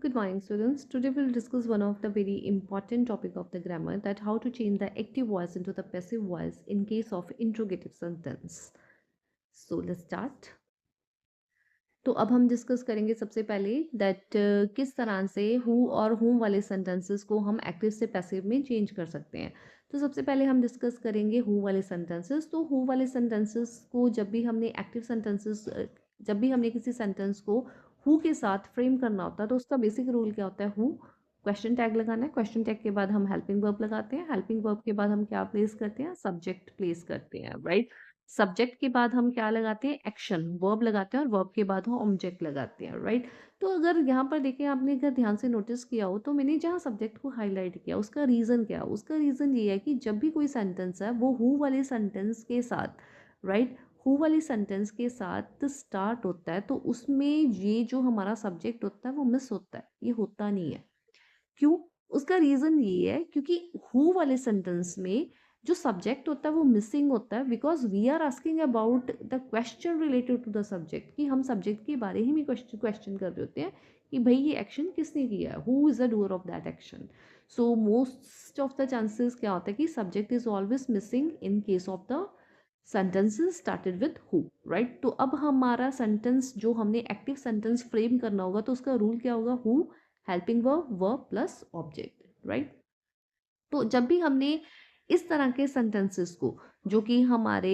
Good morning, students. Today we'll discuss one of the very important topic of the grammar, that how to change the active voice into the passive voice in case of interrogative sentence. So let's start. तो अब हम discuss करेंगे सबसे पहले that किस तरह से who और हुम वाले सेंटेंसेस को हम एक्टिव से पैसिव में चेंज कर सकते हैं। तो सबसे पहले हम डिस्कस करेंगे हु वाले सेंटेंसेस। तो हु वाले सेंटेंसेस को जब भी हमने किसी सेंटेंस को हु के साथ फ्रेम करना होता है तो उसका बेसिक रूल क्या होता है। हु क्वेश्चन टैग लगाना है, क्वेश्चन टैग के बाद हम हेल्पिंग वर्ब लगाते हैं, हेल्पिंग वर्ब के बाद हम क्या प्लेस करते हैं, सब्जेक्ट प्लेस करते हैं, राइट। सब्जेक्ट के बाद हम क्या लगाते हैं, एक्शन वर्ब लगाते हैं, और वर्ब के बाद हम ऑब्जेक्ट लगाते हैं, राइट। तो अगर यहाँ पर देखें, आपने अगर ध्यान से नोटिस किया हो तो मैंने जहाँ सब्जेक्ट को हाईलाइट किया उसका रीज़न क्या है, उसका रीज़न ये है कि जब भी कोई सेंटेंस है वो हु वाले सेंटेंस के साथ, राइट, हु वाले सेंटेंस के साथ स्टार्ट होता है तो उसमें ये जो हमारा सब्जेक्ट होता है वो मिस होता है, ये होता नहीं है। क्यों? उसका रीज़न ये है क्योंकि हु वाले सेंटेंस में जो सब्जेक्ट होता है वो मिसिंग होता है, because we are asking about the question related to the subject, कि हम सब्जेक्ट के बारे ही में क्वेश्चन कर रहे होते हैं कि भाई ये एक्शन किसने किया है, who is the doer of that action. So most of the chances क्या होता है कि subject is always missing in case of the sentences started with who, right। तो अब हमारा सेंटेंस जो हमने एक्टिव सेंटेंस फ्रेम करना होगा तो उसका रूल क्या होगा, who helping verb verb plus object, right. तो जब भी हमने इस तरह के सेंटेंसेस को जो कि हमारे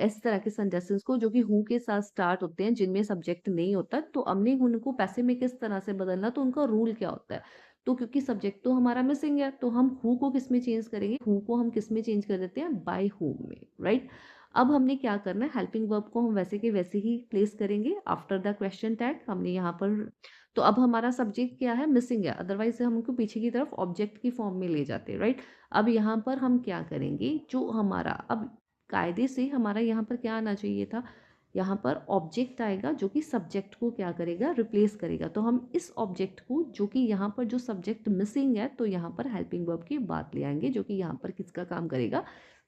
इस तरह के सेंटेंसेस को जो कि हु के साथ स्टार्ट होते हैं जिनमें सब्जेक्ट नहीं होता, तो हमने उनको पैसे में किस तरह से बदलना, तो उनका रूल क्या होता है। तो क्योंकि सब्जेक्ट तो हमारा मिसिंग है तो हम हु को किस में चेंज करेंगे, हु को हम किस में चेंज कर देते हैं, बाय हुम में, राइट। अब हमने क्या करना है, हेल्पिंग वर्ब को हम वैसे के वैसे ही प्लेस करेंगे आफ्टर द क्वेश्चन टैग। हमने यहाँ पर, तो अब हमारा सब्जेक्ट क्या है, मिसिंग है, अदरवाइज हम उनको पीछे की तरफ ऑब्जेक्ट की फॉर्म में ले जाते हैं, राइट। अब यहाँ पर हम क्या करेंगे, जो हमारा अब कायदे से हमारा यहाँ पर क्या आना चाहिए था, यहाँ पर ऑब्जेक्ट आएगा जो कि सब्जेक्ट को क्या करेगा, रिप्लेस करेगा। तो हम इस ऑब्जेक्ट को जो कि यहाँ पर जो सब्जेक्ट मिसिंग है तो यहाँ पर हेल्पिंग वर्ब की बात ले आएंगे जो कि यहाँ पर किसका काम करेगा,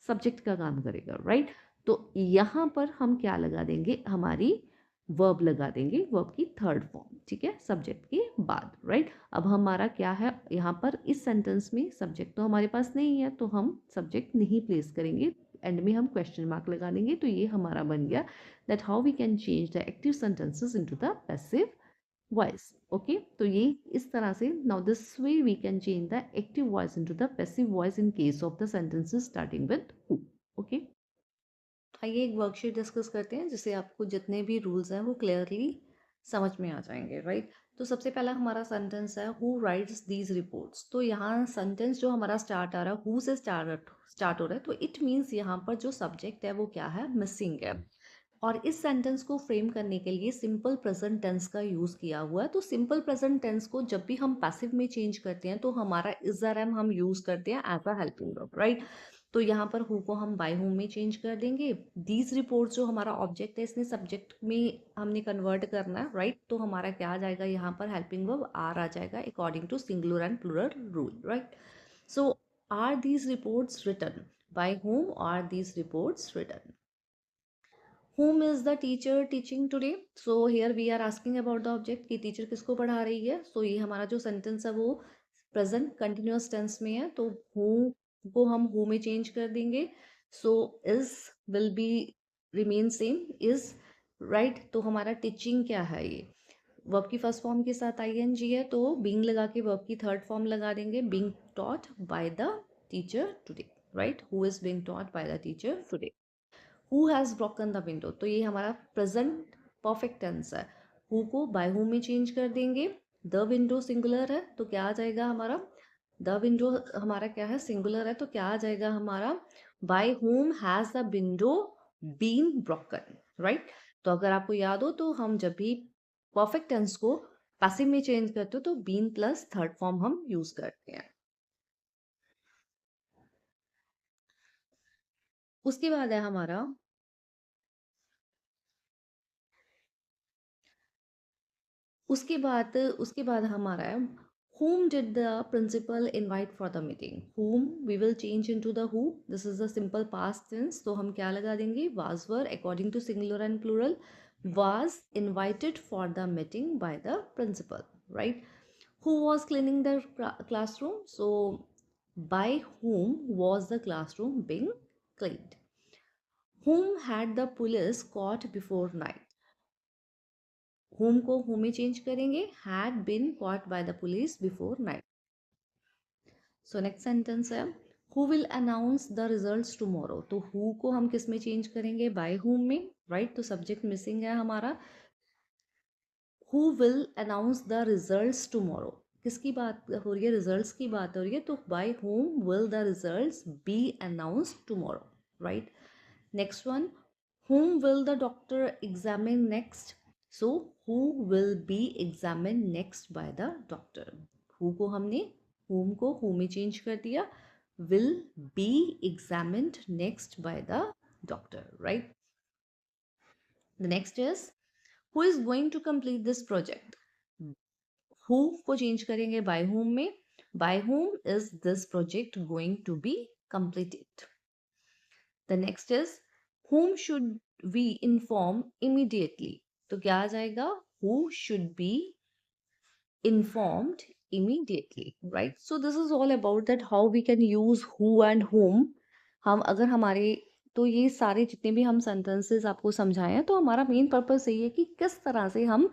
सब्जेक्ट का काम करेगा, राइट। तो यहाँ पर हम क्या लगा देंगे, हमारी वर्ब लगा देंगे, वर्ब की थर्ड फॉर्म, ठीक है, सब्जेक्ट के बाद, राइट। अब हमारा क्या है, यहाँ पर इस सेंटेंस में सब्जेक्ट तो हमारे पास नहीं है तो हम सब्जेक्ट नहीं प्लेस करेंगे, एंड में हम क्वेश्चन मार्क लगा देंगे। तो ये हमारा बन गया that how we can change the active sentences into the passive voice. Okay, तो ये इस तरह से, now this way we can change the active voice into the passive voice in case of the sentences starting with who. Okay, आइए एक worksheet discuss करते हैं जिससे आपको जितने भी रूल्स हैं वो क्लियरली समझ में आ जाएंगे, राइट। तो सबसे पहला हमारा सेंटेंस है हु राइट्स दीज रिपोर्ट्स। तो यहाँ सेंटेंस जो हमारा स्टार्ट आ रहा है हु से स्टार्ट हो रहा है, तो इट मीन्स यहाँ पर जो सब्जेक्ट है वो क्या है, मिसिंग है। और इस सेंटेंस को फ्रेम करने के लिए सिंपल प्रेजेंट टेंस का यूज़ किया हुआ है। तो सिंपल प्रेजेंट टेंस को जब भी हम पैसिव में चेंज करते हैं तो हमारा इज आर एम हम यूज़ करते हैं as a helping verb, right. तो यहाँ पर हु को हम बाय हुम में चेंज कर देंगे। दीज रिपोर्ट्स जो हमारा ऑब्जेक्ट है इसने सब्जेक्ट में हमने कन्वर्ट करना है, राइट। तो हमारा क्या आ जाएगा, यहाँ पर हेल्पिंग वर्ब आर आ जाएगा according to singular and plural rule, right. So are these reports written, by whom are these reports written, whom is the teacher teaching today। so here we are asking about the object कि teacher किसको पढ़ा रही है। so ये हमारा जो sentence है वो प्रेजेंट कंटिन्यूअस टेंस में है, तो who को हम who में चेंज कर देंगे। so is will be remain same is, right। तो हमारा टीचिंग क्या है, ये वर्ब की फर्स्ट फॉर्म के साथ ing है तो बीइंग लगा के वर्ब की थर्ड फॉर्म लगा देंगे, being taught by the teacher today, right. Who is being taught by the teacher today. Who has broken the window, तो ये हमारा प्रेजेंट परफेक्ट टेंस है। हु को बाय हु में चेंज कर देंगे। द विंडो सिंगुलर है तो क्या आ जाएगा हमारा, द विंडो हमारा क्या है, सिंगुलर है, तो क्या आ जाएगा हमारा, by whom has the window been broken, right. तो अगर आपको याद हो तो हम जब भी परफेक्ट टेंस को पैसिव में चेंज करते हो तो बीन प्लस थर्ड फॉर्म हम यूज करते हैं। उसके बाद है हमारा, उसके बाद हमारा है whom did the principal invite for the meeting। whom we will change into the who, this is the simple past tense, तो हम क्या लगा देंगे, was were according to singular and plural, was invited for the meeting by the principal, right। Who was cleaning the classroom? So by whom was the classroom being cleaned? Whom had the police caught before night? Whom को whom में change करेंगे, had been caught by the police before night. So next sentence है who will announce the results tomorrow? तो who को हम किस में change करेंगे, by whom में, right? तो subject missing है हमारा. Who will announce the results tomorrow? किसकी बात हो रही है, रिजल्ट्स की बात हो रही है, तो by whom will the results be announced tomorrow, right? Next one, whom will the doctor examine next? So who will be examined next by the doctor? Who को हमने whom को who में change कर दिया, will be examined next by the doctor, right? The next is who is going to complete this project? Who को change करेंगे by whom में, by whom is this project going to be completed? The next is whom should we inform immediately? तो क्या आ जाएगा, who should be informed immediately, right? So this is all about that how we can use who and whom. हम अगर हमारे, तो ये सारे जितने भी हम सेंटेंसेस आपको समझाए हैं, तो हमारा मेन पर्पस यही है कि किस तरह से हम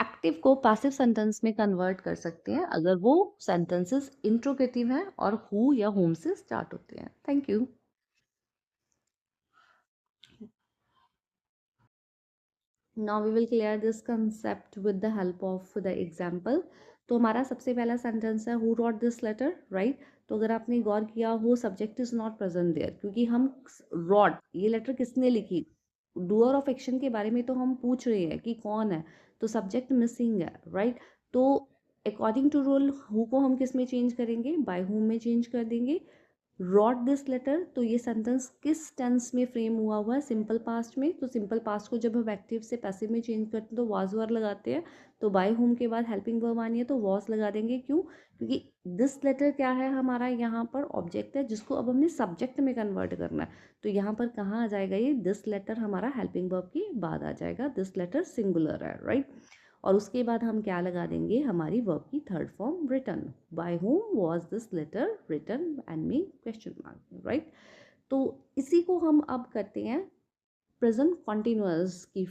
एक्टिव को पैसिव सेंटेंस में कन्वर्ट कर सकते हैं अगर वो सेंटेंसेस इंट्रोगेटिव हैं और हु या होम से स्टार्ट होते हैं. Thank you. Now we will clear this concept with the help of the example. तो हमारा सबसे पहला सेंटेंस है who wrote this letter, right? तो अगर आपने गौर किया हो subject is not present there, क्योंकि हम रॉड ये लेटर किसने लिखी, डूअर ऑफ एक्शन के बारे में तो हम पूछ रहे हैं कि कौन है, तो सब्जेक्ट मिसिंग है, राइट? तो अकॉर्डिंग टू रूल हु को हम किस में चेंज करेंगे, बाय हुम में चेंज कर देंगे. रॉट दिस लेटर, तो ये सेंटेंस किस टेंस में फ्रेम हुआ है, सिंपल पास्ट में. तो सिंपल पास्ट को जब हम एक्टिव से पैसिव में चेंज करते हैं तो वाज वर लगाते हैं. तो बाय होम के बाद हेल्पिंग वर्ब आनी है तो वॉस लगा देंगे. क्यों? क्योंकि दिस लेटर क्या है, हमारा यहाँ पर ऑब्जेक्ट है जिसको अब हमने सब्जेक्ट में कन्वर्ट करना है. तो यहाँ पर कहाँ आ जाएगा, ये दिस लेटर हमारा हेल्पिंग वर्ब के बाद आ जाएगा. दिस लेटर सिंगुलर है, राइट? और उसके बाद हम क्या लगा देंगे, हमारी वर्ब की third form written. By whom was this letter written and में क्वेश्चन मार्क, राइट? तो इसी को हम अब करते हैं प्रेजेंट कॉन्टिन्यूअस की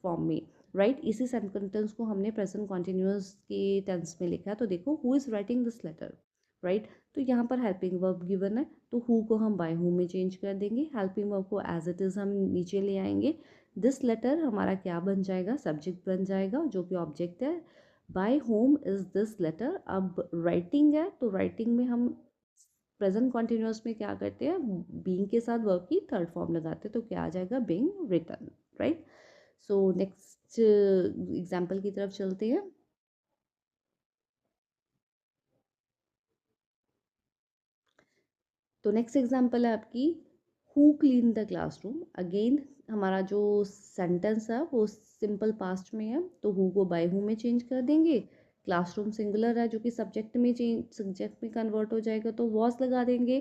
फॉर्म में, राइट? इसी सेंटेंस को हमने प्रेजेंट कॉन्टिन्यूअस के टेंस में लिखा है. तो देखो who is writing this letter, right? तो यहाँ पर हेल्पिंग वर्ब गिवन है तो हु को हम बाय हु में चेंज कर देंगे, हेल्पिंग वर्ब को एज इट इज़ हम नीचे ले आएंगे. दिस लेटर हमारा क्या बन जाएगा, सब्जेक्ट बन जाएगा जो कि ऑब्जेक्ट है. By whom is this letter, अब राइटिंग है तो राइटिंग में हम प्रेजेंट कॉन्टिन्यूअस में क्या करते हैं, बीइंग के साथ वर्ब की थर्ड फॉर्म लगाते हैं. तो क्या आ जाएगा, being written, right? So next example की तरफ चलते हैं. तो नेक्स्ट एग्जाम्पल है आपकी who clean the classroom. Again हमारा जो सेंटेंस है वो सिंपल पास्ट में है तो हु को बाय हु में चेंज कर देंगे. क्लासरूम सिंगुलर है जो कि सब्जेक्ट में कन्वर्ट हो जाएगा तो वॉज लगा देंगे.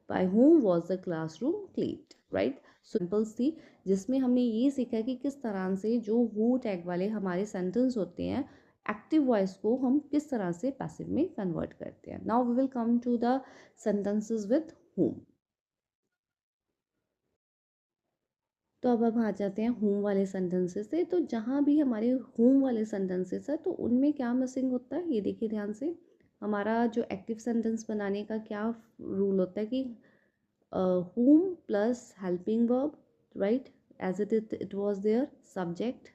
By whom was the classroom cleaned, right? Symbols थी जिसमें हमने ये सीखा कि किस तरह से जो हु टैग वाले हमारे सेंटेंस होते हैं एक्टिव वॉइस को हम किस तरह से पैसिव में कन्वर्ट करते हैं. Now we will come to the sentences with whom. तो अब हम आ जाते हैं whom वाले सेंटेंसेस से. तो जहाँ भी हमारे whom वाले सेंटेंसेस है तो उनमें क्या मिसिंग होता है, ये देखिए ध्यान से. हमारा जो एक्टिव सेंटेंस बनाने का क्या रूल होता है कि whom plus helping verb, right? As it was there subject.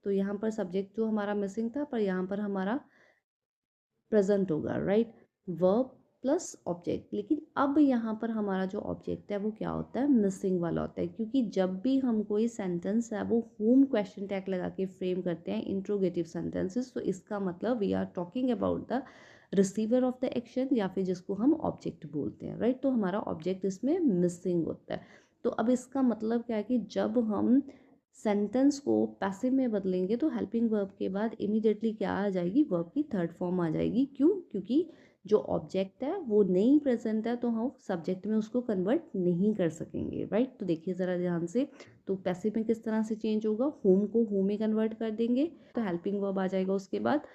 तो यहाँ पर सब्जेक्ट जो हमारा मिसिंग था पर यहाँ पर हमारा प्रेजेंट होगा, राइट? Verb plus object. लेकिन अब यहाँ पर हमारा जो ऑब्जेक्ट है वो क्या होता है, मिसिंग वाला होता है. क्योंकि जब भी हम कोई सेंटेंस है वो होम क्वेश्चन टैग लगा के फ्रेम करते हैं इंट्रोगेटिव सेंटेंसेस, तो इसका मतलब we are talking about the receiver of the action या फिर जिसको हम ऑब्जेक्ट बोलते हैं, राइट? तो हमारा ऑब्जेक्ट इसमें मिसिंग होता है. तो अब इसका मतलब क्या है कि जब हम सेंटेंस को पैसिव में बदलेंगे तो हेल्पिंग वर्ब के बाद इमीडिएटली क्या आ जाएगी, वर्ब की थर्ड फॉर्म आ जाएगी. क्यों? क्योंकि जो ऑब्जेक्ट है वो नहीं प्रेजेंट है तो हम सब्जेक्ट में उसको कन्वर्ट नहीं कर सकेंगे, राइट? तो देखिए ज़रा ध्यान से. तो पैसिव में किस तरह से चेंज होगा, होम को होम में कन्वर्ट कर देंगे तो हेल्पिंग वर्ब आ जाएगा उसके बाद.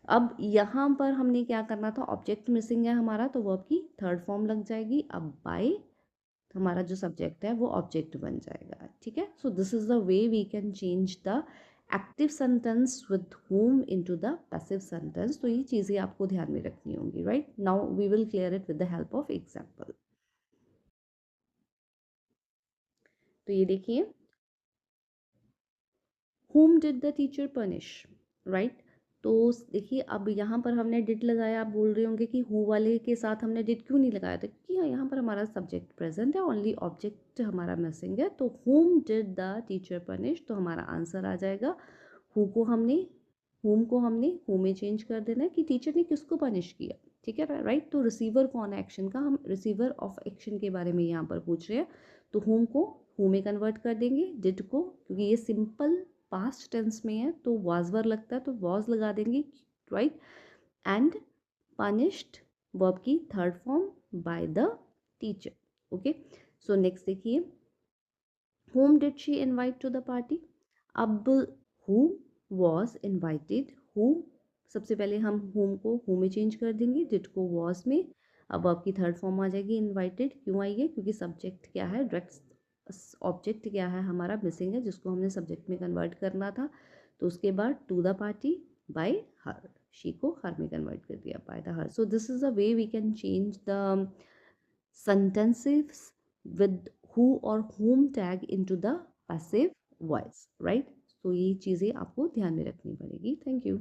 अब यहाँ पर हमने क्या करना था, ऑब्जेक्ट मिसिंग है हमारा, तो वर्ब की थर्ड फॉर्म लग जाएगी। अब बाय हमारा जो सब्जेक्ट है वो ऑब्जेक्ट बन जाएगा, ठीक है। So this is the way we can change the active sentence with whom into the passive sentence. तो ये चीज़ें आपको ध्यान में रखनी होंगी, right. Now we will clear it with the help of example. तो ये देखिए, whom did the teacher punish, right। तो देखिए अब यहाँ पर हमने डिड लगाया, आप बोल रहे होंगे कि हु वाले के साथ हमने डिड क्यों नहीं लगाया था, क्योंकि यहाँ पर हमारा सब्जेक्ट प्रेजेंट है, ओनली ऑब्जेक्ट हमारा मिसिंग है। तो whom did the teacher punish, तो हमारा आंसर आ जाएगा हु को हमने, whom को हमने हु में चेंज कर देना है कि टीचर ने किसको पनिश किया, ठीक है, राइट। तो रिसीवर कौन है एक्शन का, हम रिसीवर ऑफ एक्शन के बारे में यहाँ पर पूछ रहे हैं। तो whom को हु में कन्वर्ट कर देंगे, डिड को, क्योंकि ये सिंपल पास्ट टेंस में है तो वाज वर लगता है तो वॉज लगा देंगे, राइट। एंड पनिश्ड वर्ब की third form by the teacher, okay. So next देखिए, whom did she invite to the party। अब who was invited, who सबसे पहले हम whom को who में चेंज कर देंगे, did को was में। अब आपकी थर्ड फॉर्म आ जाएगी invited, क्यों आई है, क्योंकि सब्जेक्ट क्या है, डायरेक्ट ऑब्जेक्ट क्या है हमारा मिसिंग है, जिसको हमने सब्जेक्ट में कन्वर्ट करना था। तो उसके बाद to the party by her, she को हर में कन्वर्ट कर दिया by the her. So this is a way we can change the sentences with who or whom tag into the passive voice, right। तो ये चीज़ें आपको ध्यान में रखनी पड़ेगी। Thank you.